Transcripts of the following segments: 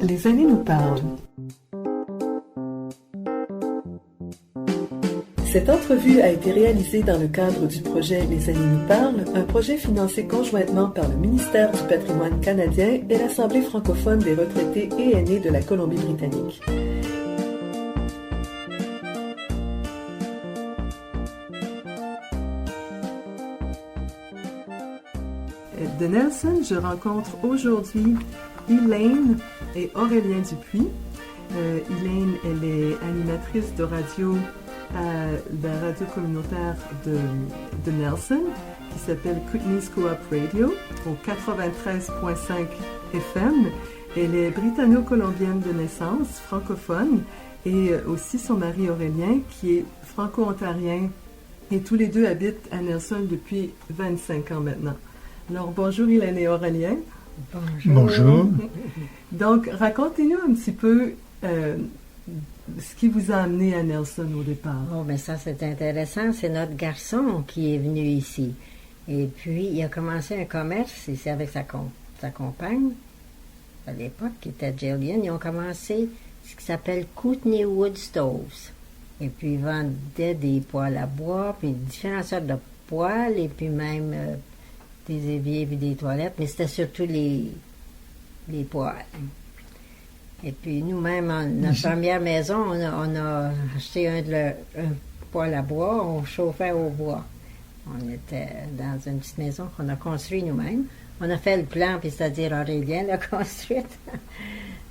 Les années nous parlent. Cette entrevue a été réalisée dans le cadre du projet Les années nous parlent, un projet financé conjointement par le ministère du Patrimoine canadien et l'Assemblée francophone des retraités et aînés de la Colombie-Britannique. De Nelson, je rencontre aujourd'hui Elaine et Aurélien Dupuis. Elaine, elle est animatrice de radio à la radio communautaire de Nelson, qui s'appelle Kootenays Co-op Radio, au 93.5 FM. Elle est britanno-colombienne de naissance, francophone, et aussi son mari Aurélien, qui est franco-ontarien, et tous les deux habitent à Nelson depuis 25 ans maintenant. Alors, bonjour Elaine et Aurélien. Bonjour. Bonjour. Donc, racontez-nous un petit peu ce qui vous a amené à Nelson au départ. Oh, ben ça, c'est intéressant. C'est notre garçon qui est venu ici. Et puis, il a commencé un commerce ici avec sa compagne, à l'époque, qui était Jillian. Ils ont commencé ce qui s'appelle Kootenay Wood Stoves. Et puis, ils vendaient des poêles à bois, puis différentes sortes de poêles, et puis même des éviers et des toilettes, mais c'était surtout les poêles. Et puis nous-mêmes, notre première maison, on a acheté un poêle à bois, on chauffait au bois. On était dans une petite maison qu'on a construite nous-mêmes. On a fait le plan, puis c'est-à-dire Aurélien l'a construite.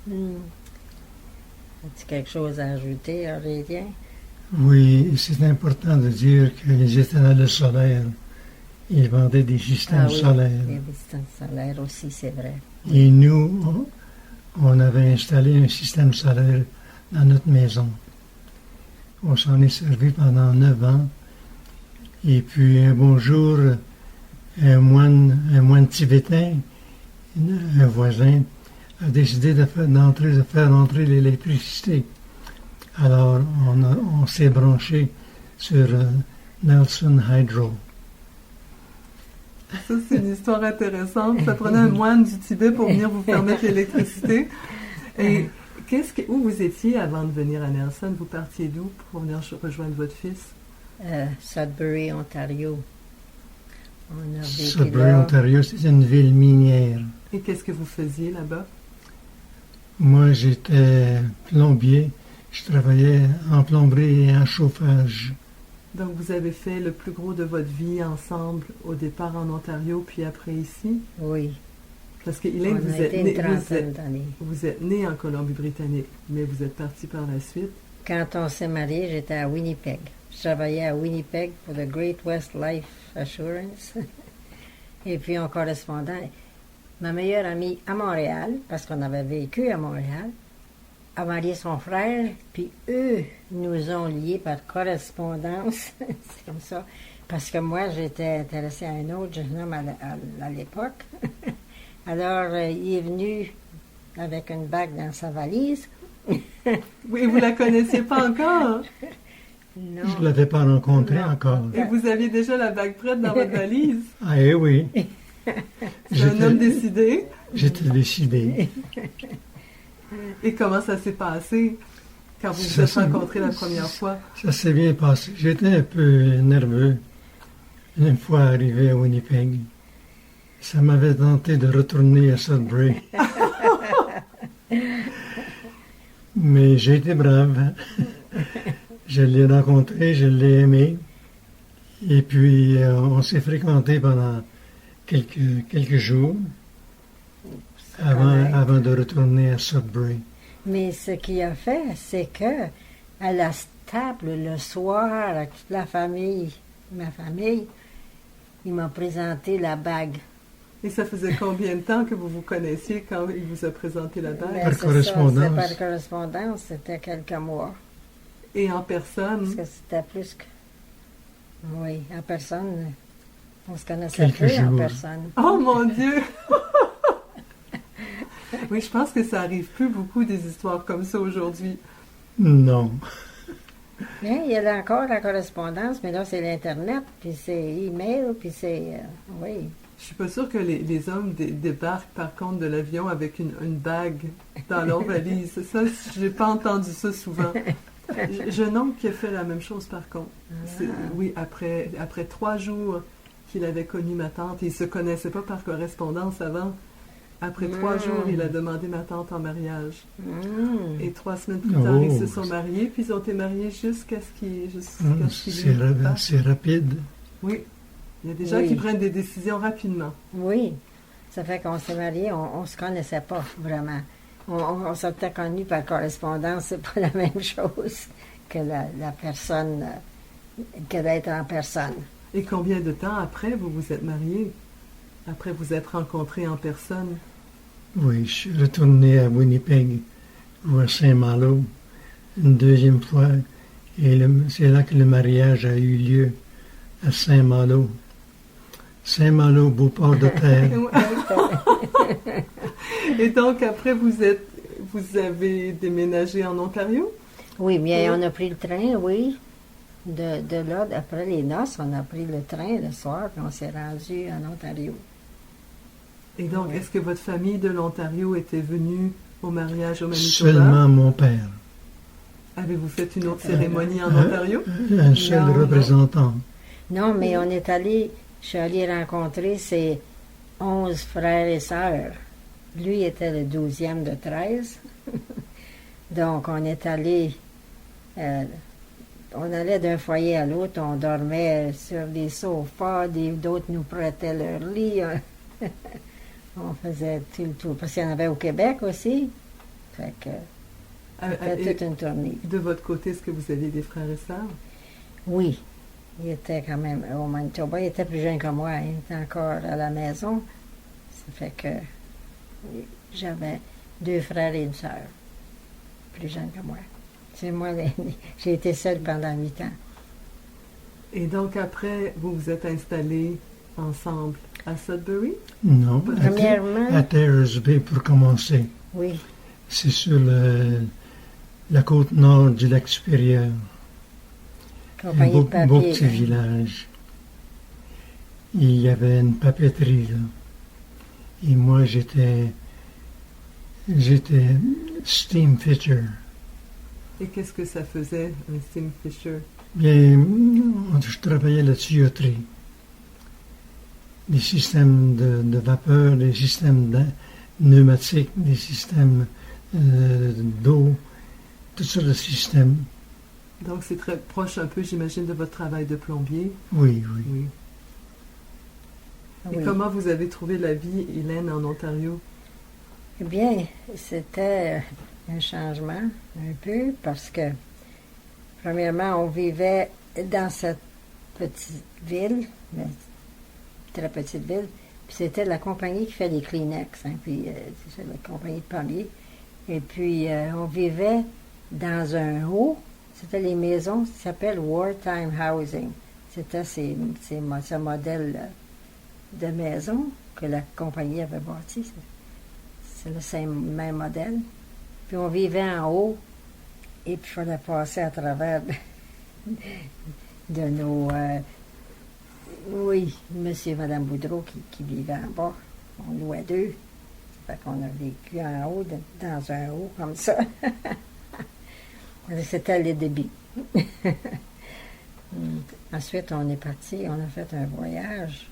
As-tu quelque chose à ajouter, Aurélien? Oui, c'est important de dire qu'ils étaient dans le solaire. Ils vendaient des systèmes solaires. Des systèmes solaires aussi, c'est vrai. Et nous, on avait installé un système solaire dans notre maison. On s'en est servi pendant 9 ans. Et puis un bon jour, un moine tibétain, un voisin, a décidé de faire entrer l'électricité. Alors on s'est branché sur Nelson Hydro. Ça, c'est une histoire intéressante. Ça prenait un moine du Tibet pour venir vous faire mettre l'électricité. Et où vous étiez avant de venir à Nelson? Vous partiez d'où pour venir rejoindre votre fils? Sudbury, Ontario. Sudbury, Ontario, c'est une ville minière. Et qu'est-ce que vous faisiez là-bas? Moi, j'étais plombier. Je travaillais en plomberie et en chauffage. Donc, vous avez fait le plus gros de votre vie ensemble au départ en Ontario, puis après ici? Oui. Parce que Elaine, vous êtes né en Colombie-Britannique, mais vous êtes parti par la suite. Quand on s'est mariés, j'étais à Winnipeg. Je travaillais à Winnipeg pour le Great West Life Assurance. Et puis, on correspondait. Ma meilleure amie à Montréal, parce qu'on avait vécu à Montréal, a marié son frère, puis eux nous ont liés par correspondance. C'est comme ça. Parce que moi, j'étais intéressée à un autre jeune homme à l'époque. Alors, il est venu avec une bague dans sa valise. Oui, vous la connaissiez pas encore? Non. Je ne l'avais pas rencontré encore. Et vous aviez déjà la bague prête dans votre valise? Ah, eh oui. C'est un homme décidé? J'étais décidé. Et comment ça s'est passé quand vous vous êtes rencontrés la première fois? Ça s'est bien passé. J'étais un peu nerveux une fois arrivé à Winnipeg. Ça m'avait tenté de retourner à Sudbury. Mais j'ai été brave. Je l'ai rencontré, je l'ai aimé. Et puis, on s'est fréquenté pendant quelques jours. Avant de retourner à Sudbury. Mais ce qu'il a fait, c'est que à la table le soir, avec toute la famille, ma famille, il m'a présenté la bague. Et ça faisait combien de temps que vous vous connaissiez quand il vous a présenté la bague? Par correspondance. Par correspondance, c'était quelques mois. Et en personne? Parce que c'était plus que... Oui, en personne. On se connaissait plus en personne. Oh mon Dieu! Oui, je pense que ça arrive plus beaucoup des histoires comme ça aujourd'hui. Non. Bien, il y a encore la correspondance, mais là, c'est l'Internet, puis c'est email, puis c'est... oui. Je suis pas sûre que les hommes débarquent par contre de l'avion avec une bague dans leur valise. Ça, j'ai pas entendu ça souvent. J'ai un oncle qui a fait la même chose par contre. Oui, après 3 jours qu'il avait connu ma tante, et il se connaissait pas par correspondance avant. Après 3 jours, il a demandé ma tante en mariage. Et 3 semaines plus tard, ils se sont mariés, puis ils ont été mariés jusqu'à ce qu'ils c'est rapide. Oui. Il y a des gens qui prennent des décisions rapidement. Oui. Ça fait qu'on s'est mariés, on ne se connaissait pas vraiment. On s'était connus par correspondance, c'est pas la même chose que la personne, que d'être en personne. Et combien de temps après vous vous êtes mariés? Après vous êtes rencontrés en personne? Oui, je suis retourné à Winnipeg ou à Saint-Malo une deuxième fois. Et c'est là que le mariage a eu lieu, à Saint-Malo. Saint-Malo, beau port de terre. Et donc, après, vous avez déménagé en Ontario? Oui, bien, on a pris le train, oui. De là, après les noces, on a pris le train le soir, puis on s'est rendu en Ontario. Et donc, est-ce que votre famille de l'Ontario était venue au mariage au Manitoba? Seulement mon père. Avez-vous fait une autre cérémonie en Ontario? Un seul représentant. Non, mais on est allé, je suis allée rencontrer ses 11 frères et sœurs. Lui était le 12e de 13. Donc, on est allé, on allait d'un foyer à l'autre, on dormait sur des sofas, d'autres nous prêtaient leur lit. On faisait tout le tour. Parce qu'il y en avait au Québec aussi. Fait que c'était toute une tournée. De votre côté, est-ce que vous avez des frères et sœurs? Oui. Il était quand même au Manitoba. Il était plus jeune que moi. Il était encore à la maison. Ça fait que j'avais 2 frères et une sœur. Plus jeunes que moi. C'est moi l'aîné. J'ai été seule pendant 8 ans. Et donc après, vous vous êtes installés ensemble à Sudbury? Non, Premièrement, à Terrace Bay pour commencer. oui. C'est sur la côte nord du lac supérieur. Un beau petit village. Il y avait une papeterie là. Et moi j'étais steam fisher. Et qu'est-ce que ça faisait, un steam fisher? Bien, je travaillais la tuyauterie. Des systèmes de vapeur, des systèmes pneumatiques, des systèmes d'eau, toutes sortes de systèmes. Donc c'est très proche un peu, j'imagine, de votre travail de plombier. Oui. Et comment vous avez trouvé la vie, Hélène, en Ontario? Eh bien, c'était un changement, un peu, parce que, premièrement, on vivait dans cette petite ville, très petite ville, puis c'était la compagnie qui fait les Kleenex, puis c'est la compagnie de plombier. Et puis, on vivait dans un haut, c'était les maisons qui s'appellent Wartime Housing. C'était ce modèle de maison que la compagnie avait bâti. C'est le même modèle. Puis on vivait en haut, et puis il fallait passer à travers de nos... oui, monsieur et madame Boudreau qui vivaient en bas. On louait 2. Fait qu'on a vécu en haut, dans un haut comme ça. C'était les débits. Ensuite, on est parti, on a fait un voyage.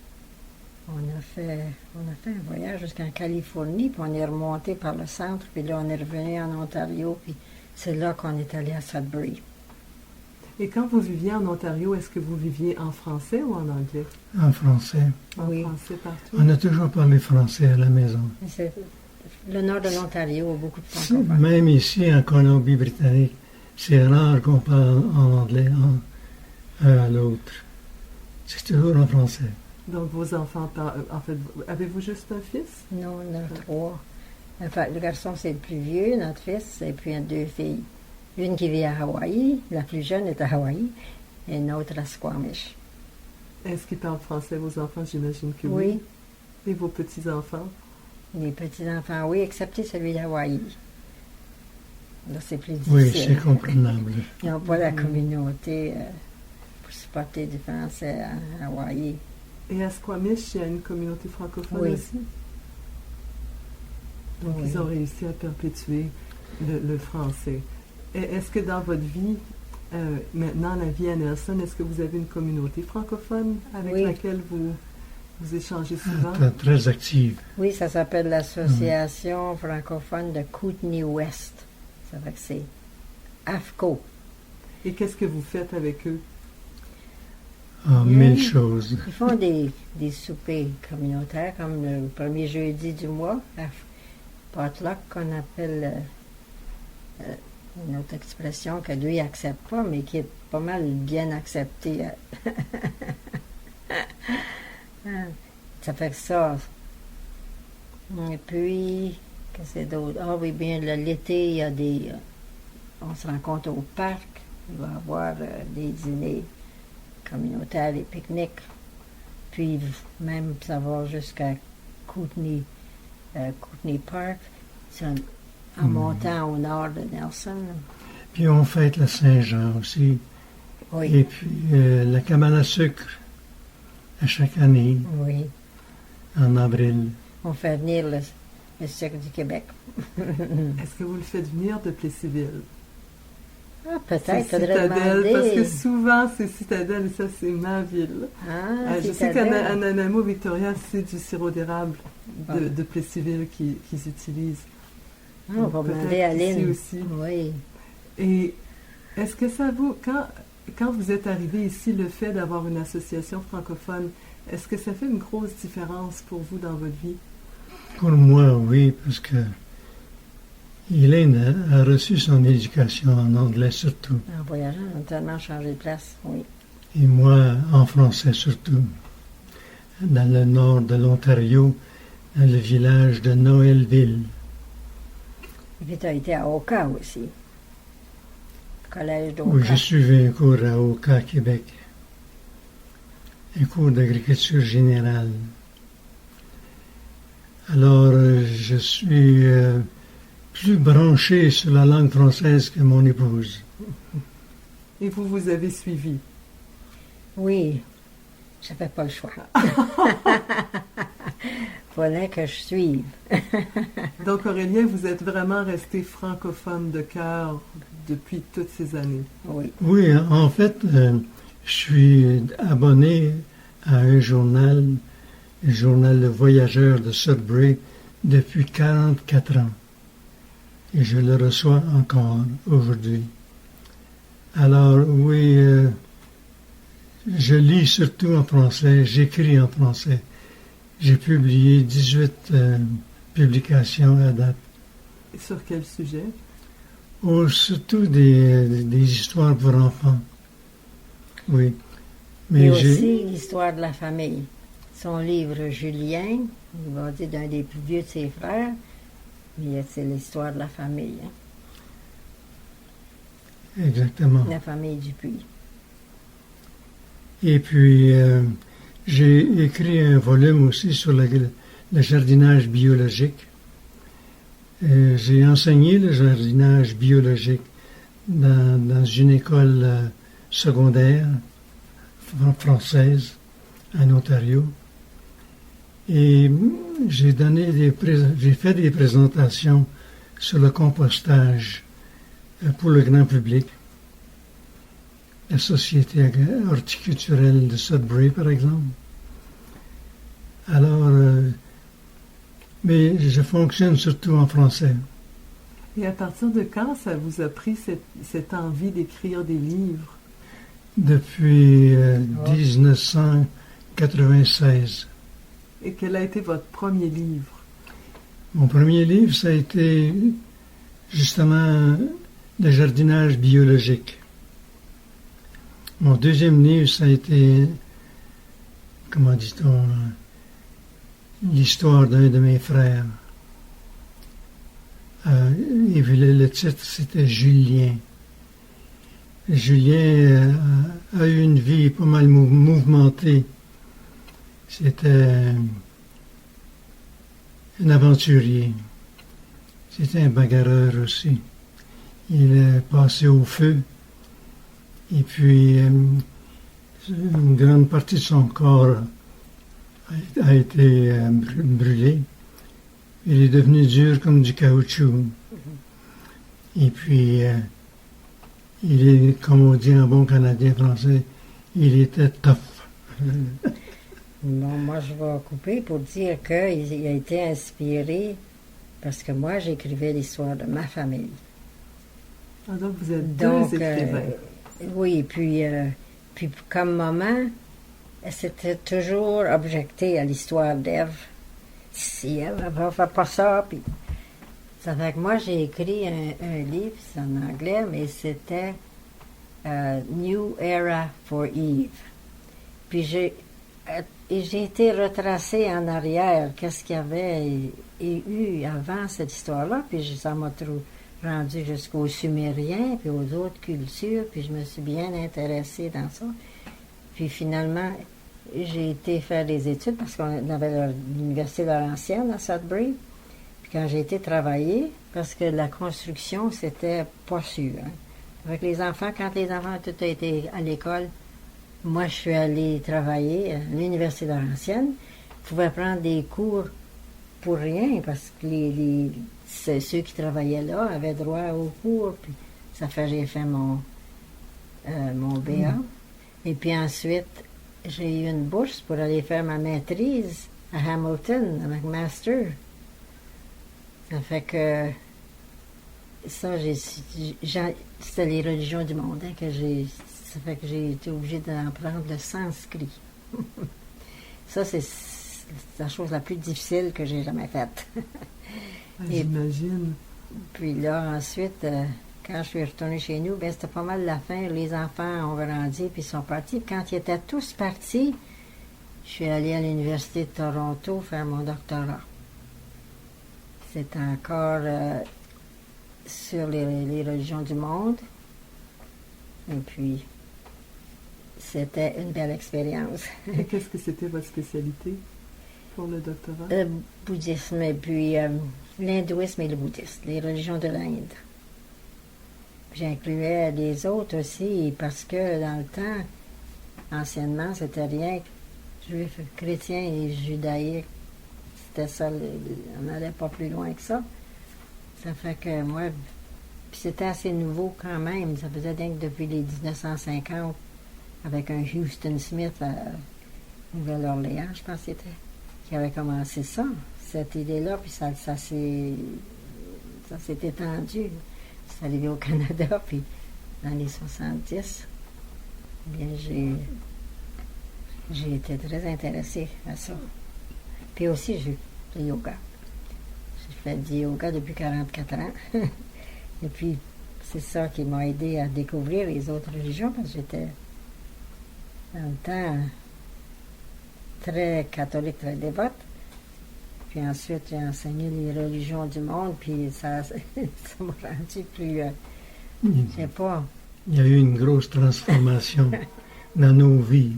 On a fait un voyage jusqu'en Californie, puis on est remonté par le centre, puis là, on est revenu en Ontario, puis c'est là qu'on est allé à Sudbury. Et quand vous viviez en Ontario, est-ce que vous viviez en français ou en anglais? En français. En Oui. français partout? On a toujours parlé français à la maison. C'est le nord de l'Ontario a beaucoup de francophones. Même ici, en Colombie-Britannique, c'est rare qu'on parle en anglais un à l'autre. C'est toujours en français. Donc vos enfants, en fait, avez-vous juste un fils? Non, on a 3. Enfin, le garçon, c'est le plus vieux, notre fils, et puis 2 filles. Une qui vit à Hawaï, la plus jeune est à Hawaï, et une autre à Squamish. Est-ce qu'ils parlent français, vos enfants? J'imagine que oui. Oui. Et vos petits-enfants? Les petits-enfants, oui, excepté celui d'Hawaï. Là, c'est plus Oui, difficile. c'est comprenable. Ils n'ont pas la communauté pour supporter du français à Hawaï. Et à Squamish, il y a une communauté francophone Oui. aussi. Donc, Oui. ils ont réussi à perpétuer le français. Est-ce que dans votre vie, maintenant, la vie à Nelson, est-ce que vous avez une communauté francophone avec Oui. laquelle vous échangez souvent? Très active. Oui, ça s'appelle l'Association francophone de Kootenay West. Ça fait que c'est AFCO. Et qu'est-ce que vous faites avec eux? En Oui. mille choses. Ils font des soupers communautaires, comme le premier jeudi du mois, la potluck qu'on appelle une autre expression que lui n'accepte pas, mais qui est pas mal bien acceptée. Ça fait que ça. Et puis, qu'est-ce que c'est d'autre? Ah oui, bien, l'été, il y a on se rencontre au parc. Il va y avoir des dîners communautaires, des pique-niques. Puis, même, ça va jusqu'à Kootenay Park. C'est en montant au nord de Nelson. Puis on fête la Saint-Jean aussi. Oui, Et puis la cabane à sucre à chaque année, oui. en avril. On fait venir le sucre du Québec. Est-ce que vous le faites venir de Plessisville? Ah, peut-être, C'est faudrait Citadelle, parce que demander. souvent c'est Citadelle et ça c'est ma ville. Ah, Je sais qu'à Citadelle. Nanaimo, Victoria, c'est du sirop d'érable Bon. de Plessisville qu'ils utilisent. Ah, on va Peut-être demander à ici Lynn. aussi. Oui. Et est-ce que ça vous, quand vous êtes arrivé ici, le fait d'avoir une association francophone, est-ce que ça fait une grosse différence pour vous dans votre vie? Pour moi, oui, parce que Hélène a reçu son éducation en anglais surtout, En voyageant, on a tellement changé de place. Oui. et moi en français surtout. Dans le nord de l'Ontario, dans le village de Noëlville. Et puis, tu as été à Oka aussi. Collège d'Oka. Où j'ai suivi un cours à Oka, Québec. Un cours d'agriculture générale. Alors, je suis plus branché sur la langue française que mon épouse. Et vous avez suivi. Oui, j'avais pas le choix. Fallait que je suive. Donc Aurélien, vous êtes vraiment resté francophone de cœur depuis toutes ces années. Oui. Oui, en fait, je suis abonné à un journal, le journal Le Voyageur de Sudbury, depuis 44 ans. Et je le reçois encore aujourd'hui. Alors, oui, je lis surtout en français, j'écris en français. J'ai publié 18 publications à date. Et sur quel sujet? Oh, surtout des histoires pour enfants. Oui. Mais Mais j'ai... aussi l'histoire de la famille. Son livre Julien, il va dire d'un des plus vieux de ses frères, mais c'est l'histoire de la famille, hein, Exactement. la famille Dupuis. Et puis, j'ai écrit un volume aussi sur le jardinage biologique. J'ai enseigné le jardinage biologique dans une école secondaire française en Ontario. Et j'ai fait des présentations sur le compostage pour le grand public. La Société horticulturelle de Sudbury, par exemple. Alors, mais je fonctionne surtout en français. Et à partir de quand ça vous a pris cette envie d'écrire des livres? Depuis 1996. Et quel a été votre premier livre? Mon premier livre, ça a été justement le jardinage biologique. Mon deuxième livre, ça a été, comment dit-on, l'histoire d'un de mes frères. Et puis le titre, c'était Julien. Julien a eu une vie pas mal mouvementée. C'était un aventurier. C'était un bagarreur aussi. il est passé au feu. Et puis, une grande partie de son corps a été brûlée. Il est devenu dur comme du caoutchouc. Et puis, il est, comme on dit en bon canadien français, il était tough. Bon, moi, je vais couper pour dire qu'il a été inspiré parce que moi, j'écrivais l'histoire de ma famille. Ah, donc, vous êtes Donc, deux écrivains. oui, puis comme maman, elle s'était toujours objectée à l'histoire d'Ève. Si elle ne fait pas ça, puis... Ça fait que moi, j'ai écrit un livre, c'est en anglais, mais c'était New Era for Eve. Puis j'ai été retracée en arrière, qu'est-ce qu'il y avait eu avant cette histoire-là, puis ça m'a rendu jusqu'aux Sumériens, puis aux autres cultures, puis je me suis bien intéressée dans ça. Puis finalement, j'ai été faire des études, parce qu'on avait l'Université Laurentienne à Sudbury. Quand j'ai été travailler, parce que la construction, c'était pas sûr. Hein. Avec les enfants, quand les enfants ont tous été à l'école, moi, je suis allée travailler à l'Université Laurentienne. Je pouvais prendre des cours pour rien, parce que ceux qui travaillaient là avaient droit aux cours. Puis ça fait j'ai fait mon BA. Et puis ensuite, j'ai eu une bourse pour aller faire ma maîtrise à Hamilton, à McMaster. Ça fait que ça, c'était les religions du monde, hein, ça fait que j'ai été obligée d'apprendre le sanskrit. Ça, c'est la chose la plus difficile que j'ai jamais faite. J'imagine. Puis là, ensuite, quand je suis retournée chez nous, ben, c'était pas mal la fin. Les enfants ont grandi, puis ils sont partis. Quand ils étaient tous partis, je suis allée à l'Université de Toronto faire mon doctorat. C'est encore sur les religions du monde. Et puis, c'était une belle expérience. Et qu'est-ce que c'était votre spécialité pour le doctorat? Le bouddhisme et puis l'hindouisme et le bouddhisme, les religions de l'Inde. J'incluais les autres aussi parce que dans le temps, anciennement, c'était rien que juifs, chrétiens et judaïques. C'était ça, on n'allait pas plus loin que ça. Ça fait que moi, puis c'était assez nouveau quand même. Ça faisait dingue depuis les 1950, avec un Houston Smith à Nouvelle-Orléans, je pense que c'était, qui avait commencé ça, cette idée-là, puis ça s'est étendu. C'est arrivé au Canada, puis dans les 70, bien, j'ai été très intéressée à ça. Puis aussi, j'ai fait du yoga. J'ai fait du yoga depuis 44 ans. Et puis, c'est ça qui m'a aidé à découvrir les autres religions, parce que j'étais, dans le temps, très catholique, très dévote. Puis ensuite, j'ai enseigné les religions du monde, puis ça m'a rendu plus... je sais pas. Il y a eu une grosse transformation dans nos vies,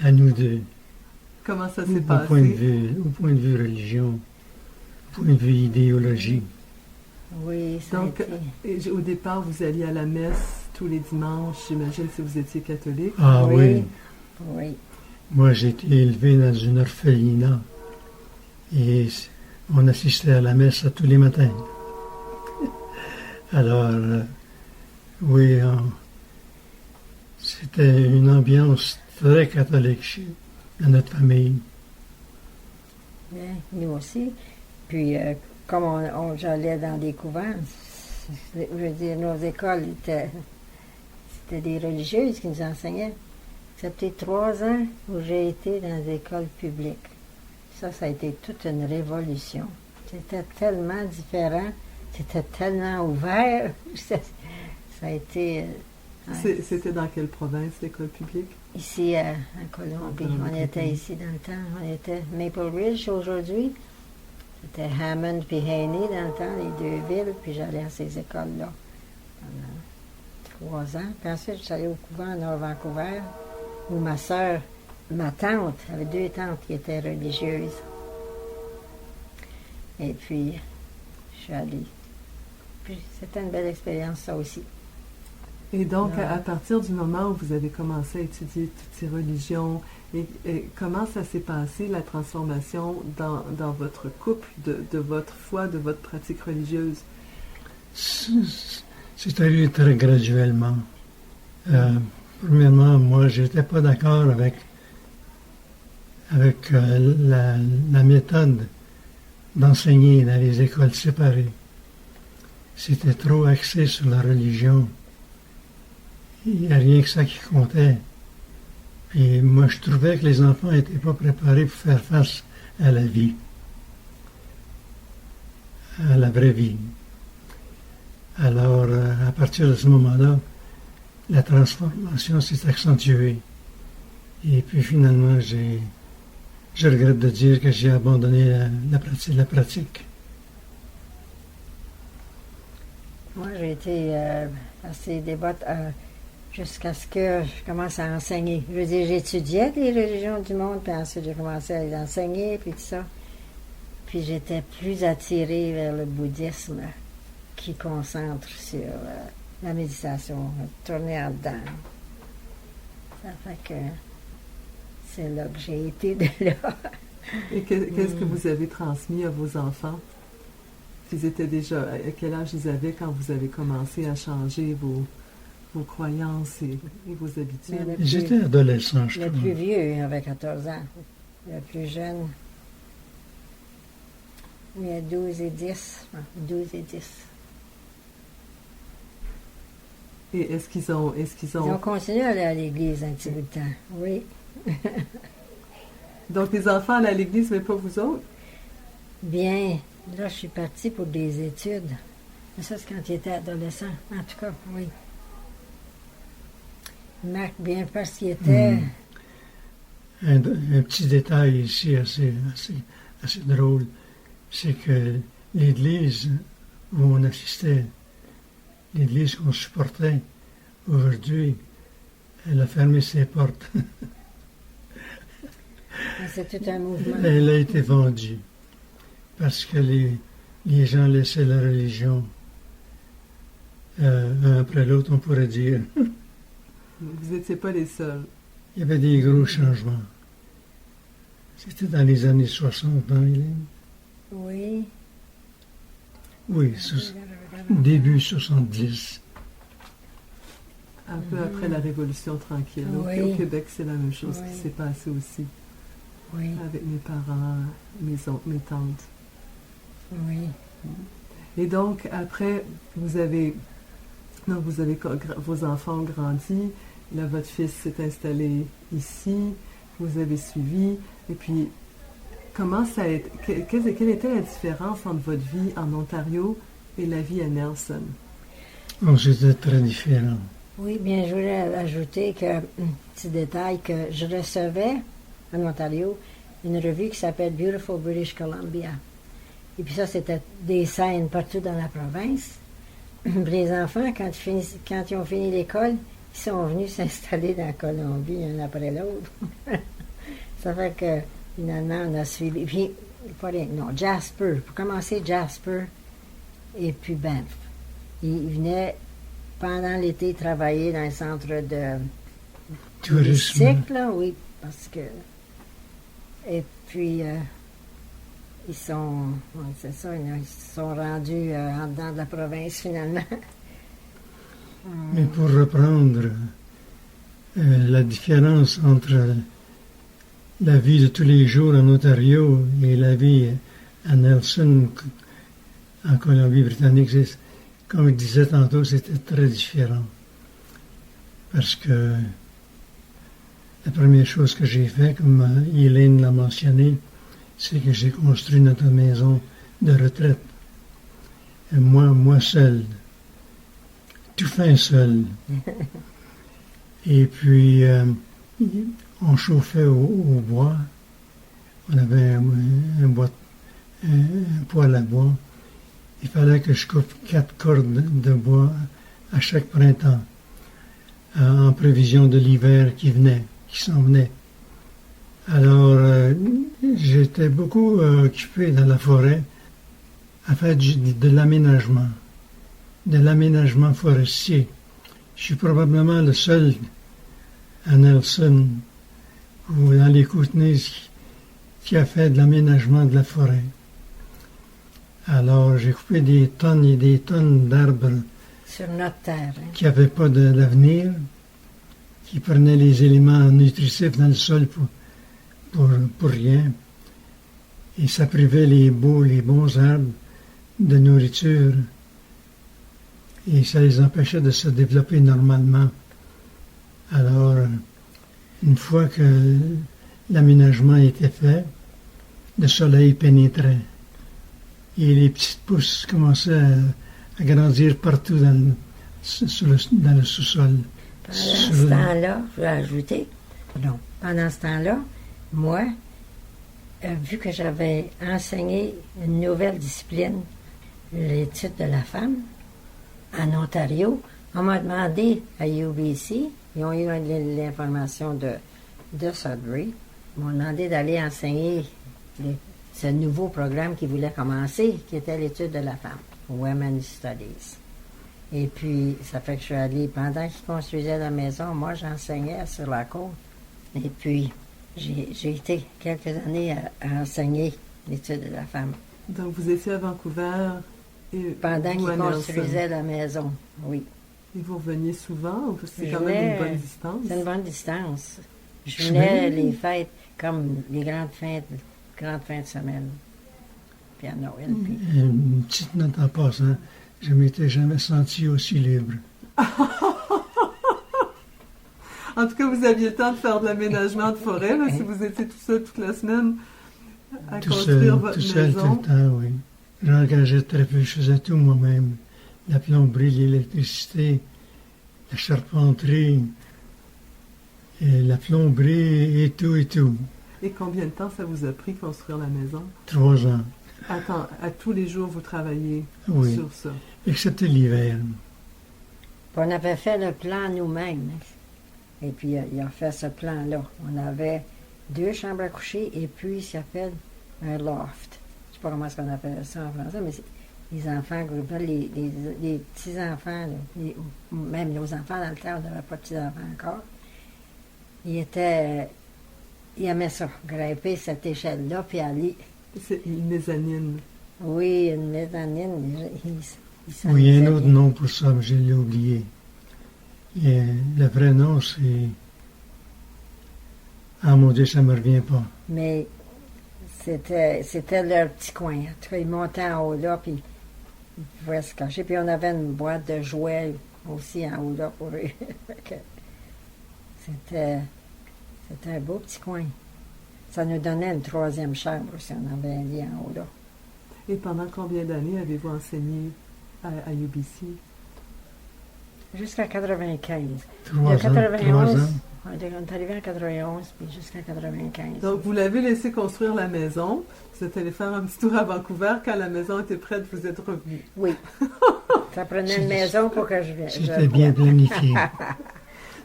à nous deux. Comment ça s'est Au passé? point de vue religion, au point de vue idéologie. Oui, ça Donc, a été... au départ, vous alliez à la messe tous les dimanches, j'imagine, si vous étiez catholique. Ah oui. Oui. Moi, j'ai été élevé dans une orphelinat et on assistait à la messe tous les matins. Alors, oui, c'était une ambiance très catholique dans notre famille. Bien, nous aussi. Puis, comme j'allais dans des couvents, je veux dire, nos écoles c'était des religieuses qui nous enseignaient. C'était 3 ans où j'ai été dans des écoles publiques. Ça a été toute une révolution. C'était tellement différent, c'était tellement ouvert. Ça a été... C'était dans quelle province, l'école publique? Ici, à Colombie. On était ici dans le temps. On était Maple Ridge aujourd'hui. C'était Hammond puis Haney dans le temps, les 2 villes. Puis j'allais à ces écoles-là pendant 3 ans. Puis ensuite, je suis allée au couvent à Nord-Vancouver, où ma tante, avait 2 tantes qui étaient religieuses. Et puis, je suis allée Puis c'était une belle expérience, ça aussi. Et donc, Ouais. à partir du moment où vous avez commencé à étudier toutes ces religions, et comment ça s'est passé, la transformation dans votre couple, de votre foi, de votre pratique religieuse? C'est arrivé très graduellement. Premièrement, moi, j'étais pas d'accord avec la méthode d'enseigner dans les écoles séparées. C'était trop axé sur la religion. Il n'y a rien que ça qui comptait. Et moi, je trouvais que les enfants n'étaient pas préparés pour faire face à la vie, à la vraie vie. Alors, à partir de ce moment-là, la transformation s'est accentuée. Et puis finalement, je regrette de dire que j'ai abandonné la pratique. Moi, j'ai été assez dévote jusqu'à ce que je commence à enseigner. Je veux dire, j'étudiais les religions du monde, puis ensuite j'ai commencé à les enseigner, puis tout ça. Puis j'étais plus attirée vers le bouddhisme qui concentre sur la méditation, tourner en dedans. Ça fait que c'est là que j'ai été de là. Et qu'est-ce que vous avez transmis à vos enfants? Ils étaient déjà, à quel âge ils avaient quand vous avez commencé à changer vos croyances et vos habitudes? J'étais adolescent, je Le crois. plus vieux avait 14 ans. Le plus jeune, il a 12 et 10. 12 et 10. Et est-ce qu'ils ont... Ils ont continué à aller à l'église un petit bout de temps. Oui. Donc les enfants allaient à l'église, mais pas vous autres? Bien, là, je suis partie pour des études. Mais ça, c'est quand il était adolescent. En tout cas, oui. Il marque bien parce qu'il était... Un petit détail ici assez drôle, c'est que l'église où on assistait, l'église qu'on supportait, aujourd'hui, elle a fermé ses portes. C'est tout un mouvement. Elle a été vendue parce que les gens laissaient la religion un après l'autre, on pourrait dire. Vous n'étiez pas les seuls. Il y avait des gros changements. C'était dans les années 60, hein, Hélène? Oui. Oui, début 70. Un peu après la Révolution tranquille. Oui. Au Québec, c'est la même chose Oui. qui s'est passé aussi. Oui, Avec mes parents, mes tantes. oui. Et donc, après, vos enfants ont grandi, là, votre fils s'est installé ici, vous avez suivi, et puis, comment ça a été, quelle était la différence entre votre vie en Ontario et la vie à Nelson? Oh, c'était très différent. Oui, bien, je voulais ajouter que, petit détail, que je recevais en Ontario une revue qui s'appelle Beautiful British Columbia. Et puis ça, c'était des scènes partout dans la province. Les enfants, quand ils ont fini l'école, ils sont venus s'installer dans la Colombie, un après l'autre. Ça fait que, finalement, on a suivi. Puis, Jasper. Pour commencer, Jasper et puis Banff. Ils venaient, pendant l'été, travailler dans un centre de Tourisme. touristique, là, oui, parce que... Et puis, ils sont... ouais, c'est ça, ils se sont rendus en dedans de la province, finalement. Mais pour reprendre la différence entre la vie de tous les jours en Ontario et la vie à Nelson, en Colombie-Britannique, comme je disais tantôt, c'était très différent. Parce que la première chose que j'ai fait, comme Hélène l'a mentionné, c'est que j'ai construit notre maison de retraite. Et moi seul. Tout fait seul. Et puis, on chauffait au bois. On avait un poêle à bois. Il fallait que je coupe 4 cordes de bois à chaque printemps, en prévision de l'hiver qui s'en venait. Alors, j'étais beaucoup occupé dans la forêt à faire de l'aménagement. de l'aménagement forestier. Je suis probablement le seul à Nelson ou dans les Kootenays qui a fait de l'aménagement de la forêt. Alors, j'ai coupé des tonnes et des tonnes d'arbres Sur notre terre. Hein. qui n'avaient pas d'avenir, qui prenaient les éléments nutritifs dans le sol pour rien. Et ça privait les bons arbres de nourriture. Et ça les empêchait de se développer normalement. Alors, une fois que l'aménagement était fait, le soleil pénétrait. Et les petites pousses commençaient à grandir partout dans le sous-sol. Pendant ce temps-là, je vais ajouter, pendant ce temps-là, moi, vu que j'avais enseigné une nouvelle discipline, l'étude de la femme, en Ontario, on m'a demandé à UBC, ils ont eu l'information de Sudbury, ils m'ont demandé d'aller enseigner ce nouveau programme qui voulait commencer, qui était l'étude de la femme, Women's Studies. Et puis, ça fait que je suis allée, pendant qu'ils construisaient la maison, moi, j'enseignais sur la côte. Et puis, j'ai été quelques années à enseigner l'étude de la femme. Donc, vous étiez à Vancouver et pendant vous qu'ils à Nelson. construisaient la maison, oui. Et vous reveniez souvent ou c'est quand même une bonne distance? C'est une bonne distance. Je venais les fêtes comme les grandes fins de semaine. Puis à Noël. Puis... Une petite note en passant, je ne m'étais jamais senti aussi libre. En tout cas, vous aviez le temps de faire de l'aménagement de forêt, là, si vous étiez tout seul toute la semaine à construire votre maison. Tout seul tout le temps, oui. J'engageais très peu, je faisais tout moi-même. La plomberie, l'électricité, la charpenterie, et la plomberie et tout et tout. Et combien de temps ça vous a pris construire la maison? 3 ans. Attends, à tous les jours, vous travaillez sur ça? Excepté l'hiver. On avait fait le plan nous-mêmes. Et puis, il a fait ce plan-là. On avait 2 chambres à coucher et puis, ça s'appelle un loft. Je ne sais pas comment est-ce qu'on appelle ça en français, mais les enfants, les petits-enfants, même nos enfants dans le temps, on n'avait pas de petits-enfants encore. Ils aimaient ça, grimper cette échelle-là, puis aller. C'est une mezzanine. Oui, une mezzanine. Oui, il y a un autre nom pour ça, mais je l'ai oublié. Et le vrai nom, c'est... Ah mon Dieu, ça ne me revient pas. Mais c'était leur petit coin. En tout cas, ils montaient en haut là, puis ils pouvaient se cacher. Puis on avait une boîte de jouets aussi en haut là pour eux. C'était un beau petit coin. Ça nous donnait une 3e chambre si on avait un lit en haut là. Et pendant combien d'années avez-vous enseigné à UBC? Jusqu'à 95. 3 ans. 91, on est arrivé en 91, puis jusqu'à 95. Donc, vous l'avez laissé construire la maison. Vous êtes allé faire un petit tour à Vancouver. Quand la maison était prête, vous êtes revenu. Oui. Ça prenait une maison pour que je vienne. C'était bien planifié.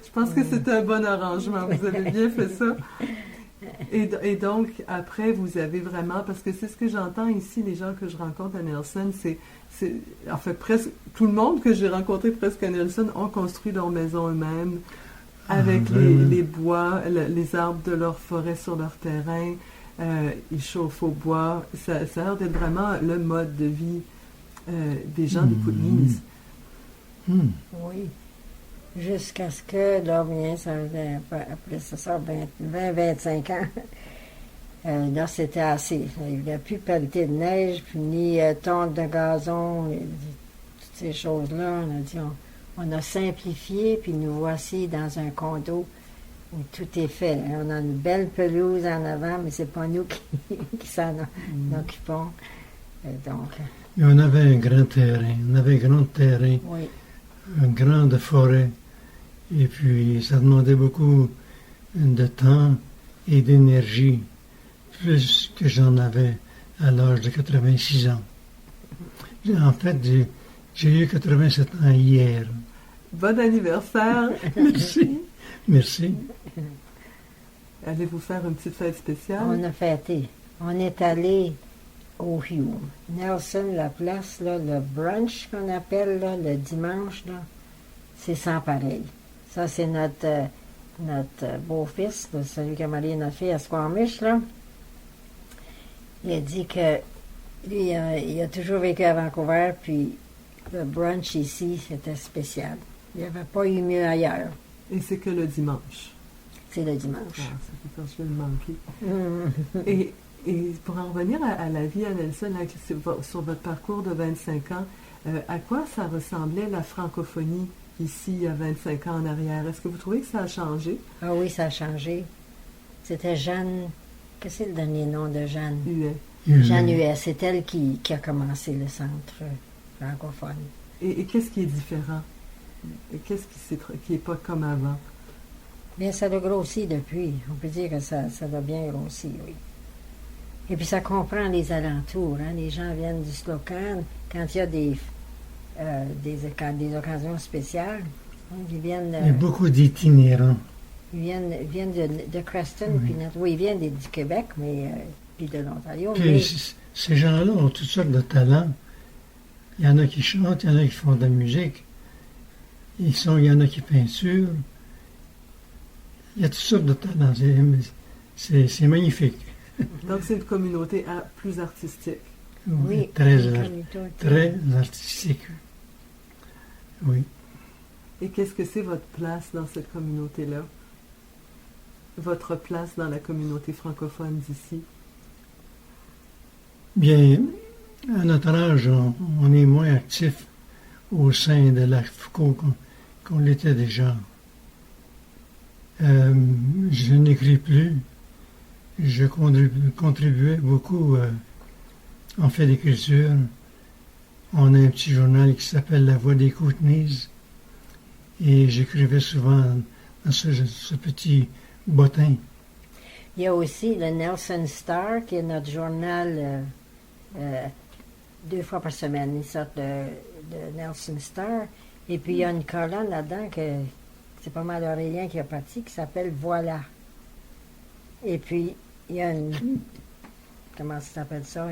Je pense que c'était un bon arrangement. Vous avez bien fait ça. Et donc, après, vous avez vraiment... Parce que c'est ce que j'entends ici, les gens que je rencontre à Nelson, en fait, presque tout le monde que j'ai rencontré presque à Nelson ont construit leur maison eux-mêmes avec les bois, les arbres de leur forêt sur leur terrain. Ils chauffent au bois. Ça a l'air d'être vraiment le mode de vie des gens des Kootenays. Oui. Jusqu'à ce que, là, bien, ça faisait, après ça, 20-25 ans. Là, c'était assez. Il n'y a plus pelleté de neige, puis ni tonte de gazon, toutes ces choses-là. On a dit, on a simplifié, puis nous voici dans un condo où tout est fait. On a une belle pelouse en avant, mais c'est pas nous qui s'en occupons. Donc, mais on avait un grand terrain. On avait un grand terrain, oui. Une grande forêt. Et puis, ça demandait beaucoup de temps et d'énergie, plus que j'en avais à l'âge de 86 ans. En fait, j'ai eu 87 ans hier. Bon anniversaire! Merci. Merci. Allez-vous faire une petite fête spéciale? On a fêté. On est allé au Hume. Nelson, la place, là, le brunch qu'on appelle là, le dimanche, là, c'est sans pareil. Ça, c'est notre beau-fils, là, celui qui a marié notre fille à Squamish, là. Il a dit que lui, il a toujours vécu à Vancouver, puis le brunch ici, c'était spécial. Il n'y avait pas eu mieux ailleurs. Et c'est que le dimanche. C'est le dimanche. Ah, ça fait quand je vais le manquer. Et pour en revenir à la vie à Nelson, sur votre parcours de 25 ans, à quoi ça ressemblait la francophonie ici, il y a 25 ans en arrière? Est-ce que vous trouvez que ça a changé? Ah oui, ça a changé. C'était Jeanne... Qu'est-ce que c'est le dernier nom de Jeanne? Huet. Jeanne Huet. C'est elle qui a commencé le centre francophone. Et qu'est-ce qui est différent? Et qu'est-ce qui n'est pas comme avant? Bien, ça a grossi depuis. On peut dire que ça a bien grossi, oui. Et puis ça comprend les alentours. Hein. Les gens viennent du Slocan. Quand il y a des occasions spéciales, hein, ils viennent... Il y a beaucoup d'itinérants. Ils viennent de Creston, Oui. puis ils viennent du Québec, mais puis de l'Ontario. Puis Mais ces gens-là ont toutes sortes de talents. Il y en a qui chantent, il y en a qui font de la musique. Il y en a qui peinturent. Il y a toutes sortes de talents. C'est magnifique. Donc, c'est une communauté plus artistique. oui, très, une ar- communauté. très artistique. Oui. Et qu'est-ce que c'est votre place dans cette communauté-là? Votre place dans la communauté francophone d'ici? Bien, à notre âge, on est moins actif au sein de la Foucault qu'on l'était déjà. Je n'écris plus. Je contribuais beaucoup en fait d'écriture. On a un petit journal qui s'appelle La Voix des Kootenays et j'écrivais souvent dans ce petit bottin. Il y a aussi le Nelson Star, qui est notre journal 2 fois par semaine. Ils sortent de Nelson Star. Et puis il y a une colonne là-dedans que c'est pas mal Aurélien qui a parti, qui s'appelle Voilà. Et puis il y a une... Comment ça s'appelle ça?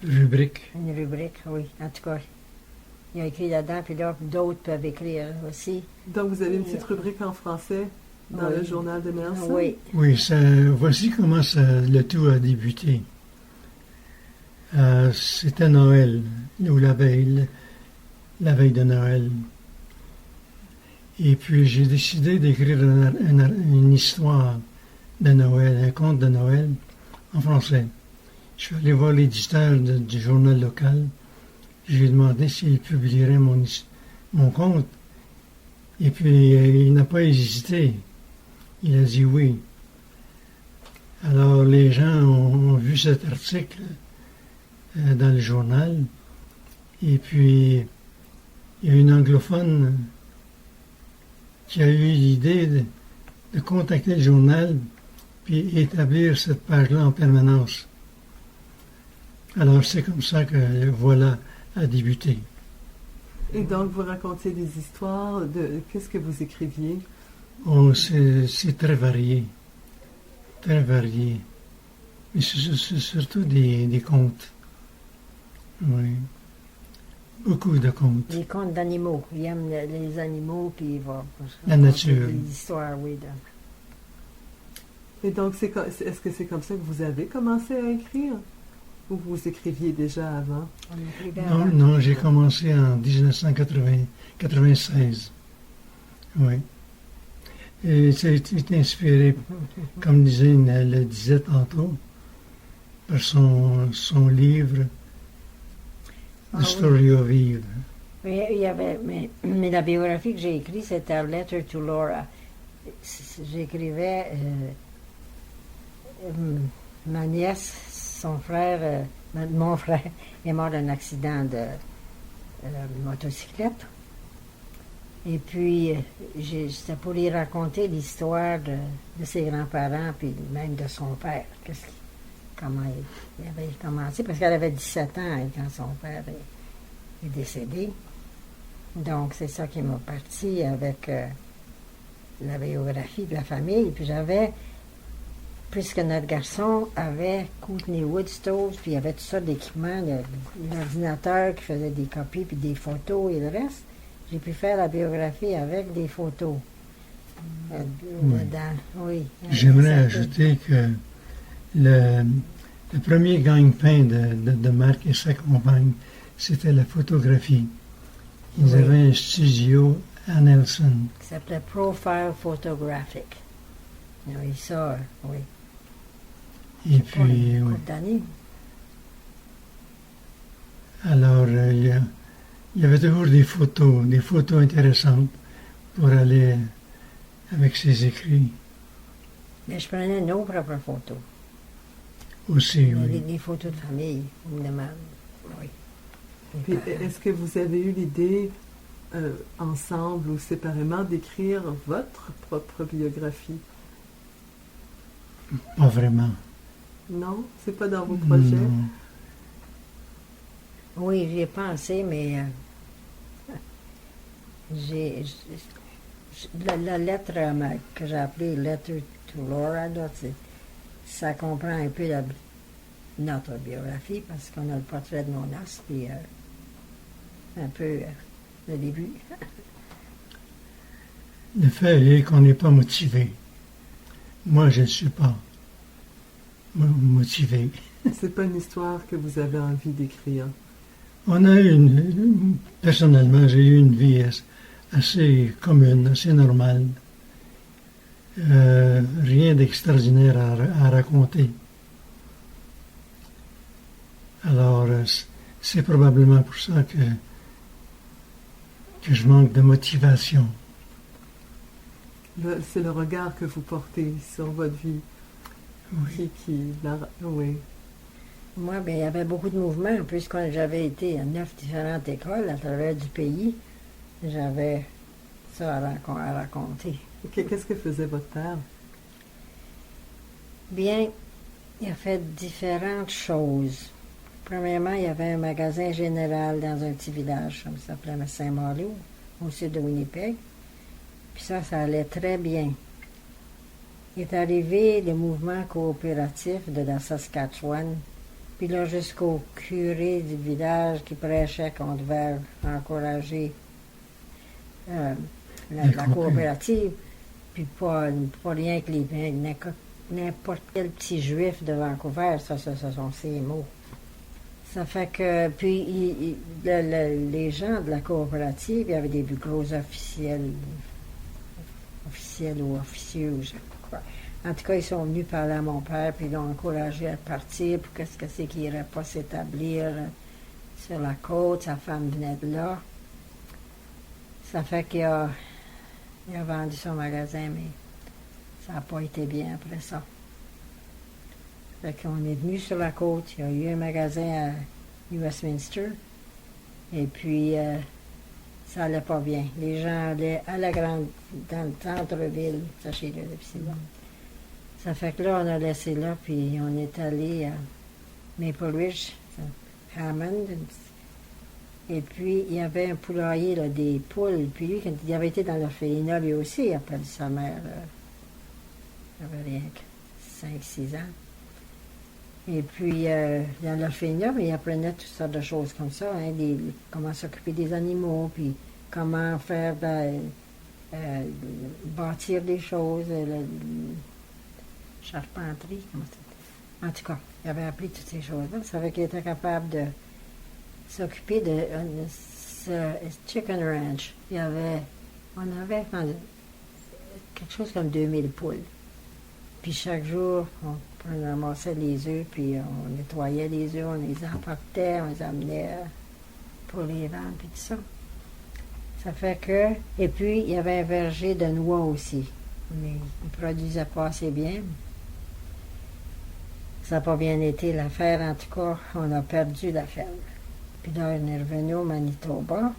Rubrique. Une rubrique, oui. En tout cas, il y a écrit là-dedans, puis là, d'autres peuvent écrire aussi. Donc, vous avez une petite rubrique en français dans Oui. le journal de Nelson? Oui. Oui, voici comment le tout a débuté. C'était Noël, ou la veille de Noël. Et puis j'ai décidé d'écrire une histoire de Noël, un conte de Noël en français. Je suis allé voir l'éditeur du journal local. Je lui ai demandé s'il publierait mon conte. Et puis il n'a pas hésité. Il a dit oui. Alors les gens ont vu cet article dans le journal. Et puis il y a une anglophone qui a eu l'idée de contacter le journal puis établir cette page-là en permanence. Alors c'est comme ça que Voilà a débuté. Et donc, vous racontiez des histoires de... Qu'est-ce que vous écriviez? Oh, c'est très varié. Très varié. Mais c'est surtout des contes. Oui. Beaucoup de contes. Les contes d'animaux. Il aime les animaux, puis il va... La nature. Des histoires, oui. Et donc, est-ce que c'est comme ça que vous avez commencé à écrire? Ou vous écriviez déjà avant? On écrivait Non, avant. non, j'ai commencé en 1996. Oui. Et ça a été inspiré, comme le disait tantôt, par son livre Ah The oui. Story of Eve. Mais, mais la biographie que j'ai écrite, c'était A Letter to Laura. J'écrivais ma nièce, son frère, mon frère est mort d'un accident de motocyclette. Et puis, c'était pour lui raconter l'histoire de ses grands-parents, puis même de son père. Comment il avait commencé, parce qu'elle avait 17 ans quand son père est décédé. Donc, c'est ça qui m'a parti avec la biographie de la famille. Puis j'avais puisque notre garçon avait Courtney Woodstones, puis il y avait tout ça d'équipement, l'ordinateur qui faisait des copies, puis des photos et le reste, j'ai pu faire la biographie avec des photos. Dedans, oui. J'aimerais ajouter que le premier gagne-pain de Marc et sa compagne, c'était la photographie. Ils avaient un studio à Nelson. Qui s'appelait Profile Photographic. Oui, ça, oui. Et puis, oui. Alors, il y avait toujours des photos intéressantes pour aller avec ses écrits. Mais je prenais nos propres photos. Aussi, oui. Les photos de famille, évidemment. Oui. Puis, est-ce que vous avez eu l'idée, ensemble ou séparément, d'écrire votre propre biographie? Pas vraiment. Non? C'est pas dans vos projets? Non. Oui, j'y ai pensé, mais la lettre que j'ai appelée Letter to Laura, là, ça comprend un peu notre biographie, parce qu'on a le portrait de mon os, puis un peu le début. Le fait est qu'on n'est pas motivé. Moi, je ne suis pas motivé. C'est pas une histoire que vous avez envie d'écrire. On a personnellement, j'ai eu une vie assez commune, assez normale. Rien d'extraordinaire à raconter. Alors, c'est probablement pour ça que je manque de motivation. C'est le regard que vous portez sur votre vie. Oui. Oui. Moi, bien, il y avait beaucoup de mouvements, puisque j'avais été à 9 différentes écoles à travers du pays. J'avais ça à raconter. Qu'est-ce que faisait votre père? Bien, il a fait différentes choses. Premièrement, il y avait un magasin général dans un petit village, ça s'appelait Saint-Malo, au sud de Winnipeg. Puis ça allait très bien. Il est arrivé le mouvement coopératif de la Saskatchewan, puis là jusqu'au curé du village qui prêchait qu'on devait encourager la coopérative, puis pas rien que n'importe quel petit juif de Vancouver, ça sont ses mots. Ça fait que, puis les gens de la coopérative, il y avait des plus gros officiels ou officieux, je sais pas quoi. En tout cas, ils sont venus parler à mon père, puis ils l'ont encouragé à partir, pour qu'est-ce que c'est qu'il n'irait pas s'établir sur la côte. Sa femme venait de là. Ça fait qu'il a vendu son magasin, mais ça n'a pas été bien après ça. Fait qu'on est venu sur la côte, il y a eu un magasin à Westminster, et puis ça allait pas bien. Les gens allaient à dans le centre-ville, chez eux, depuis c'est bon. Ça fait que là, on a laissé là, puis on est allé à Maple Ridge, Hammond, et puis il y avait un poulailler, là, des poules, puis lui, quand il avait été dans l'orphelinat, lui aussi, il a perdu sa mère, il avait rien que 5-6 ans. Et puis, dans l'orphelinat, il apprenait toutes sortes de choses comme ça, hein, comment s'occuper des animaux, puis comment faire, bâtir des choses, charpenterie, en tout cas, il avait appris toutes ces choses-là. Ça fait qu'il était capable de s'occuper de chicken ranch. On avait quelque chose comme 2000 poules. Puis chaque jour, on ramassait les œufs, puis on nettoyait les œufs, on les emportait, on les amenait pour les vendre, puis tout ça. Ça fait que... Et puis, il y avait un verger de noix aussi. Mais il ne produisait pas assez bien. Ça n'a pas bien été l'affaire. En tout cas, on a perdu la ferme. Puis là, on est revenu au Manitoba.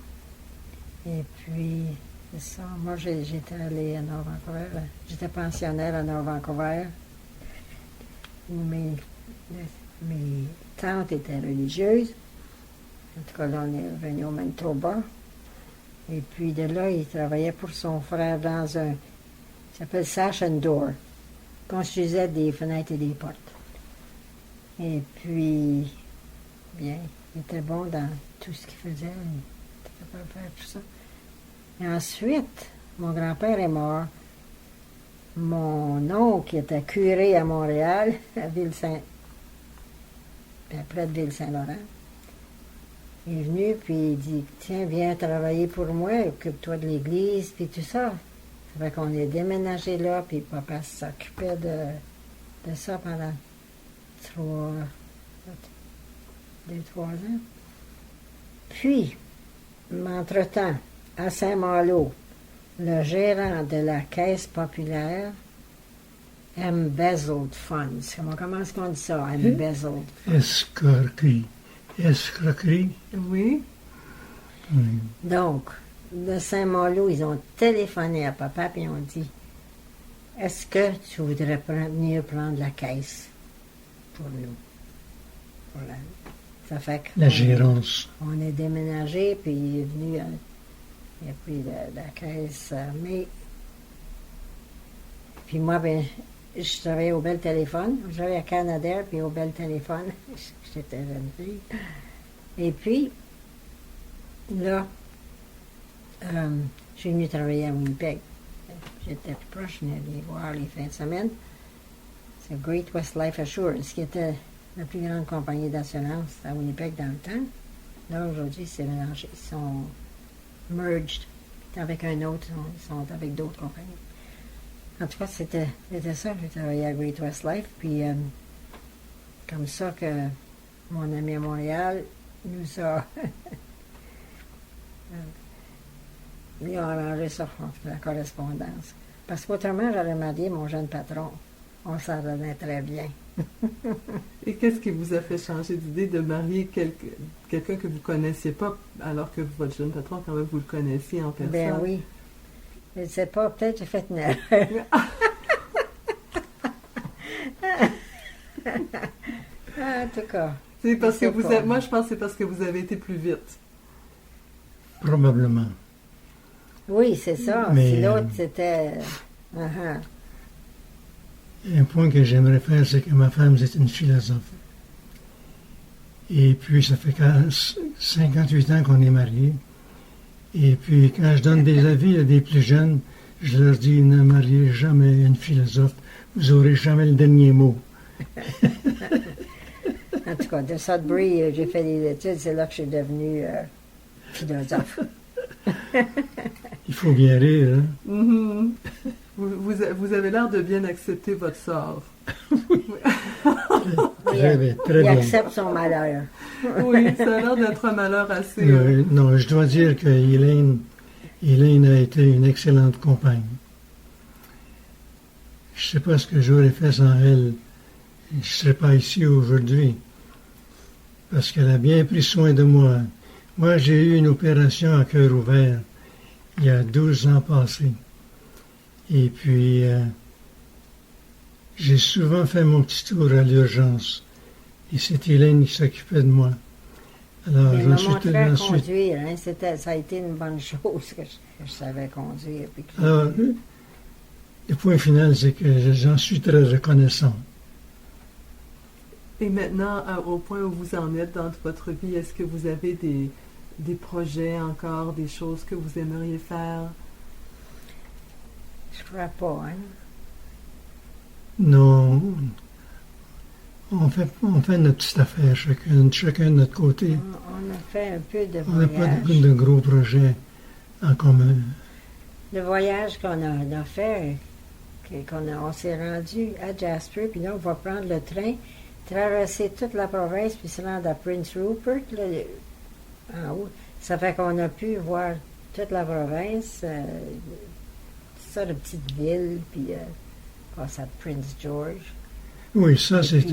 Et puis, c'est ça. Moi, j'étais allée à Nord-Vancouver. J'étais pensionnaire à Nord-Vancouver. Où mes tantes étaient religieuses. En tout cas, là, on est revenu au Manitoba. Et puis de là, il travaillait pour son frère dans un... Ça s'appelle Sash and Door. construisait des fenêtres et des portes. Et puis, bien, il était bon dans tout ce qu'il faisait. Il était capable de faire tout ça. Et ensuite, mon grand-père est mort. Mon oncle, qui était curé à Montréal, à près de Ville-Saint-Laurent, il est venu, puis il dit, tiens, viens travailler pour moi, occupe-toi de l'église, puis tout ça. Ça fait qu'on est déménagé là, puis papa s'occupait de ça pendant 2-3 ans. Puis, entre-temps, à Saint-Malo, le gérant de la Caisse populaire embezzled funds. Comment est-ce qu'on dit ça, embezzled? Escroquerie. Escroquerie? Oui. Oui. Donc, de Saint-Malo, ils ont téléphoné à papa et ils ont dit, est-ce que tu voudrais venir prendre la caisse pour nous? Ça fait que La gérance. on est déménagé, puis il est venu, il a pris la caisse, mais... Puis moi, ben, je travaillais au Bel Téléphone. Je travaillais à Canadair, puis au Bel Téléphone. J'étais jeune fille. Et puis, là, je suis venue travailler à Winnipeg. J'étais plus proche, je venais les voir les fins de semaine. C'est Great West Life Assurance, qui était la plus grande compagnie d'assurance à Winnipeg dans le temps. Là, aujourd'hui, c'est mélangé. Ils sont merged avec un autre. Ils sont avec d'autres compagnies. En tout cas, c'était ça. J'ai travaillé à Great West Life. Puis, comme ça que mon ami à Montréal nous a... Ils ont arrangé ça, la correspondance. Parce qu'autrement, j'aurais marié mon jeune patron. On s'en donnait très bien. Et qu'est-ce qui vous a fait changer d'idée de marier quelqu'un que vous ne connaissiez pas, alors que votre jeune patron, quand même, vous le connaissiez en personne? Ben oui. Je ne sais pas, peut-être j'ai fait une erreur. En tout cas. C'est parce que vous moi, je pense que c'est parce que vous avez été plus vite. Probablement. Oui, c'est ça. Mais, si l'autre, c'était... Un point que j'aimerais faire, c'est que ma femme, c'est une philosophe. Et puis, ça fait 58 ans qu'on est mariés. Et puis, quand je donne des avis à des plus jeunes, je leur dis, ne mariez jamais une philosophe. Vous n'aurez jamais le dernier mot. En tout cas, de Sudbury, j'ai fait des études. C'est là que je suis devenue philosophe. Il faut bien rire, hein? Mm-hmm. Vous avez l'air de bien accepter votre sort. Très bien, très il bien. accepte son malheur. Oui, ça a l'air d'être un malheur assez... Non, je dois dire que Elaine a été une excellente compagne. Je ne sais pas ce que j'aurais fait sans elle. Je ne serais pas ici aujourd'hui. Parce qu'elle a bien pris soin de moi. Moi, j'ai eu une opération à cœur ouvert il y a 12 ans passés. Et puis, j'ai souvent fait mon petit tour à l'urgence. Et c'est Hélène qui s'occupait de moi. Alors, Il m'a montré à conduire. Hein, ça a été une bonne chose que je savais conduire. Puis que alors, le point final, c'est que j'en suis très reconnaissant. Et maintenant, au point où vous en êtes dans votre vie, est-ce que vous avez des projets encore, des choses que vous aimeriez faire? Je crois pas, hein? Non. On fait notre petite affaire, chacun de notre côté. On a fait un peu de On n'a voyage. pas beaucoup de gros projets en commun. Le voyage qu'on a fait, on s'est rendu à Jasper, puis là, on va prendre le train, traverser toute la province, puis se rendre à Prince Rupert, là, en haut. Ça fait qu'on a pu voir toute la province, ça, de petites villes, puis passer à Prince George. Oui, ça, c'est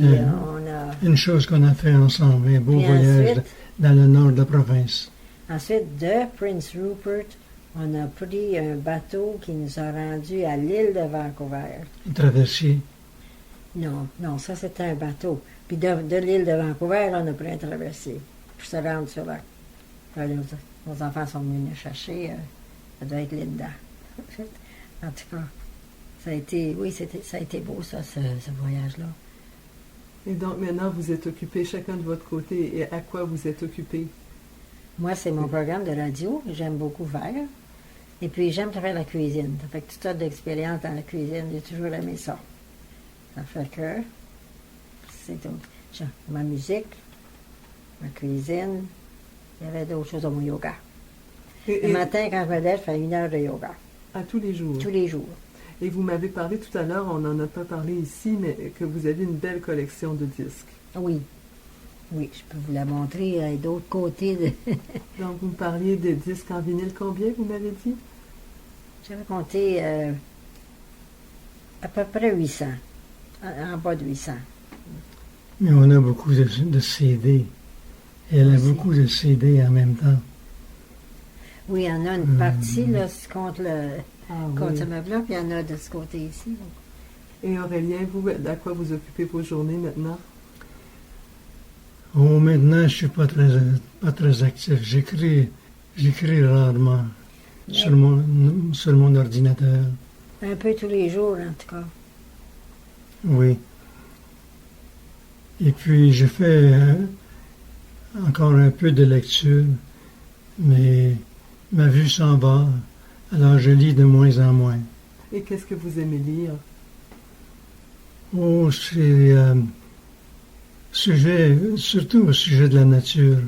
une chose qu'on a fait ensemble, un beau voyage ensuite, dans le nord de la province. Ensuite, de Prince Rupert, on a pris un bateau qui nous a rendus à l'île de Vancouver. Une traversée? Non, ça c'était un bateau. Puis de l'île de Vancouver, on a pris un traversier pour se rendre sur la... Nos enfants sont venus nous chercher, ça doit être Linda. En tout cas, ça a été beau, ça, ce voyage-là. Et donc maintenant, vous êtes occupés chacun de votre côté. Et à quoi vous êtes occupés? Moi, c'est mon programme de radio. J'aime beaucoup faire. Et puis, j'aime faire la cuisine. Ça fait que toutes sortes d'expériences dans la cuisine. J'ai toujours aimé ça. Ça fait que c'est tout. Ma musique, ma cuisine, il y avait d'autres choses dans mon yoga. Le matin, quand je me lève, je fais 1 heure de yoga. À tous les jours? Tous les jours. Et vous m'avez parlé tout à l'heure, on n'en a pas parlé ici, mais que vous avez une belle collection de disques. Oui. Oui, je peux vous la montrer à d'autres côtés. Donc, vous me parliez des disques en vinyle. Combien, vous m'avez dit? J'avais compté à peu près 800. En bas de 800. Mais on a beaucoup de CD. Elle a beaucoup de CD en même temps. Oui, il y en a une partie, là, contre oui. ce meuble-là, puis il y en a de ce côté ici. Et Aurélien, vous, à quoi vous occupez vos journées maintenant? Oh, maintenant, je ne suis pas très actif. J'écris rarement sur mon ordinateur. Un peu tous les jours, en tout cas. Oui. Et puis, je fais encore un peu de lecture, mais ma vue s'en va, alors je lis de moins en moins. Et qu'est-ce que vous aimez lire? Oh, c'est surtout au sujet de la nature.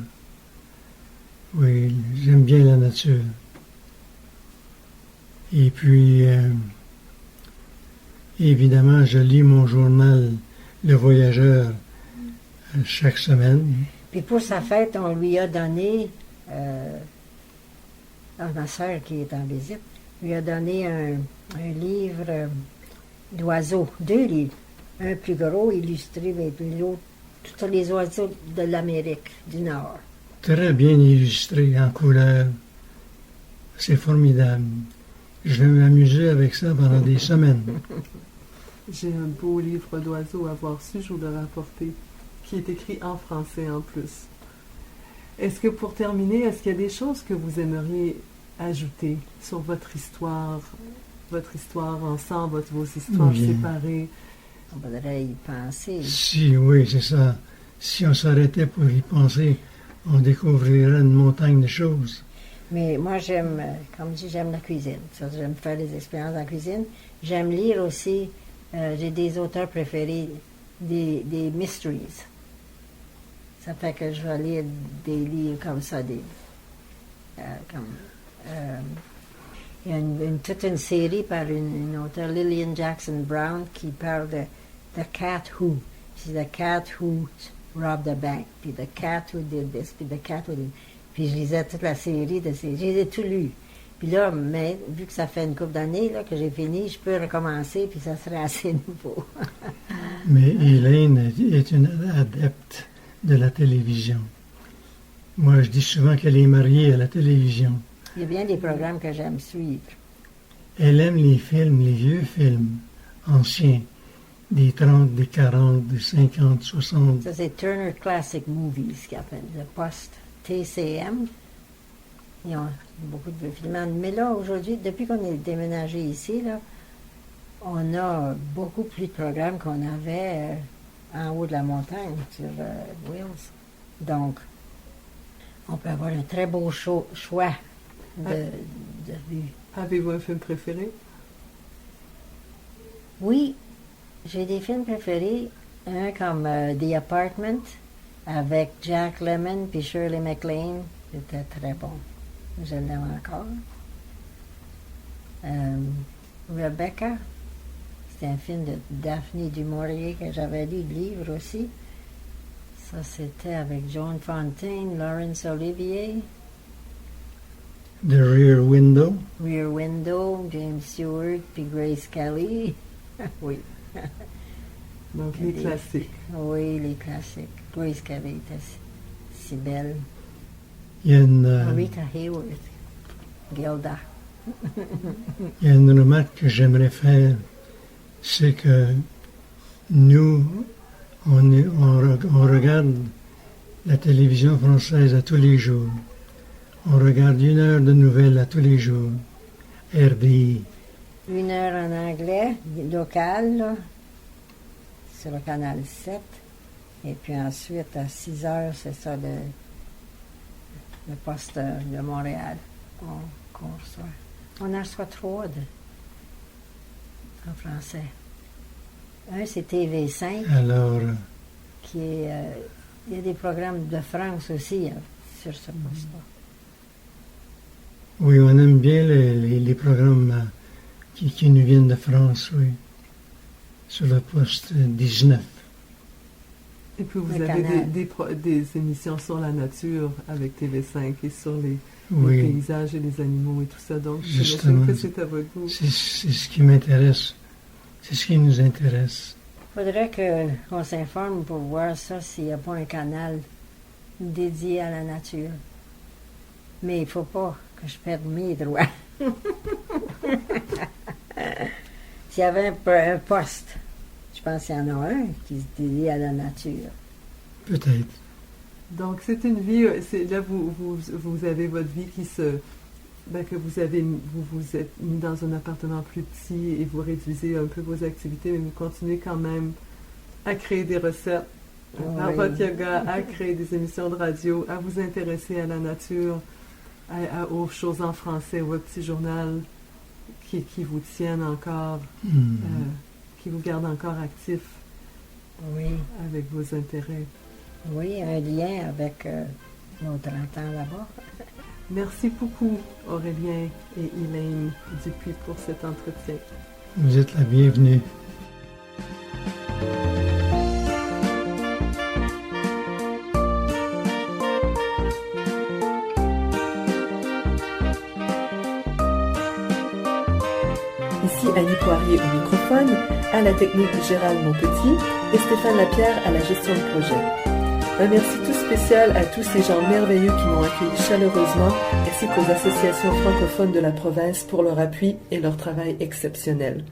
Oui, j'aime bien la nature. Et puis, évidemment, je lis mon journal Le Voyageur chaque semaine. Puis pour sa fête, on lui a donné, ma soeur qui est en visite, lui a donné un livre d'oiseaux, 2 livres. Un plus gros, illustré, et puis l'autre, tous les oiseaux de l'Amérique du Nord. Très bien illustré, en couleur. C'est formidable. Je vais m'amuser avec ça pendant des semaines. J'ai un beau livre d'oiseaux à avoir su, je vous le rapporter, qui est écrit en français en plus. Est-ce que pour terminer, est-ce qu'il y a des choses que vous aimeriez ajouter sur votre histoire ensemble, vos histoires séparées? On voudrait y penser. Si, oui, c'est ça. Si on s'arrêtait pour y penser, on découvrirait une montagne de choses. Mais moi, j'aime, comme je dis, j'aime la cuisine. Ça, j'aime faire des expériences en cuisine. J'aime lire aussi. J'ai des auteurs préférés, des mysteries. Ça fait que je vais lire des livres comme ça. Il y a toute une série par une auteure, Lillian Jackson Brown, qui parle de The Cat Who. C'est The Cat Who Robbed the Bank, puis The Cat Who Did This, puis The Cat Who Did... Puis je lisais toute la série de ces... Je les ai tout lus. Puis là, mais, vu que ça fait une couple d'années là, que j'ai fini, je peux recommencer, puis ça serait assez nouveau. Mais Elaine est une adepte de la télévision. Moi, je dis souvent qu'elle est mariée à la télévision. Il y a bien des programmes que j'aime suivre. Elle aime les films, les vieux films anciens, des 30, des 40, des 50, 60. Ça, c'est Turner Classic Movies, qui appelle le poste TCM. Ils ont beaucoup de films. Mais là, aujourd'hui, depuis qu'on est déménagé ici, là, on a beaucoup plus de programmes qu'on avait en haut de la montagne, sur Wills. Donc, on peut avoir un très beau choix de vues. Avez-vous un film préféré? Oui, j'ai des films préférés. Un comme The Apartment, avec Jack Lemmon puis Shirley MacLaine. C'était très bon. Je l'aime encore. Rebecca, c'est un film de Daphne du Maurier que j'avais lu le livre aussi. Ça, c'était avec Joan Fontaine, Laurence Olivier. The Rear Window. Rear Window, James Stewart, puis Grace Kelly. Oui. Donc les classiques. Oui, les classiques. Grace Kelly était si belle. Il y a une, Rita Hayworth, Gilda. il y a une remarque que j'aimerais faire, c'est que nous, on regarde la télévision française à tous les jours. On regarde 1 heure de nouvelles à tous les jours. RDI. 1 heure en anglais, local, là, sur le canal 7. Et puis ensuite, à 6 heures, c'est ça, le poste de Montréal qu'on reçoit. On en reçoit 3 en français. Un, c'est TV5, Alors, qui est... il y a des programmes de France aussi sur ce poste-là. oui, on aime bien les programmes qui nous viennent de France, oui. Sur le poste 19. Et puis vous Le avez canal. des émissions sur la nature avec TV5 et sur les Oui, paysages et les animaux et tout ça. Donc, Justement. j'imagine que c'est à votre goût. c'est ce qui m'intéresse. C'est ce qui nous intéresse. Il faudrait qu'on s'informe pour voir ça, s'il n'y a pas un canal dédié à la nature. Mais il ne faut pas que je perde mes droits. S'il y avait un poste, je pense qu'il y en a un qui se dédie à la nature. Peut-être. Donc, c'est une vie, là, vous avez votre vie qui se... que vous êtes mis dans un appartement plus petit et vous réduisez un peu vos activités, mais vous continuez quand même à créer des recettes, à faire votre yoga, à créer des émissions de radio, à vous intéresser à la nature, aux choses en français, au petit journal qui vous tiennent encore, qui vous gardent encore actif Oui, avec vos intérêts. oui, un lien avec nos 30 ans là-bas. Merci beaucoup, Aurélien et Elaine Dupuis, pour cet entretien. Vous êtes la bienvenue. Ici Annie Poirier au microphone, à la technique Gérald Monpetit et Stéphane Lapierre à la gestion de projet. Un merci tout spécial à tous ces gens merveilleux qui m'ont accueilli chaleureusement, ainsi qu'aux associations francophones de la province pour leur appui et leur travail exceptionnel.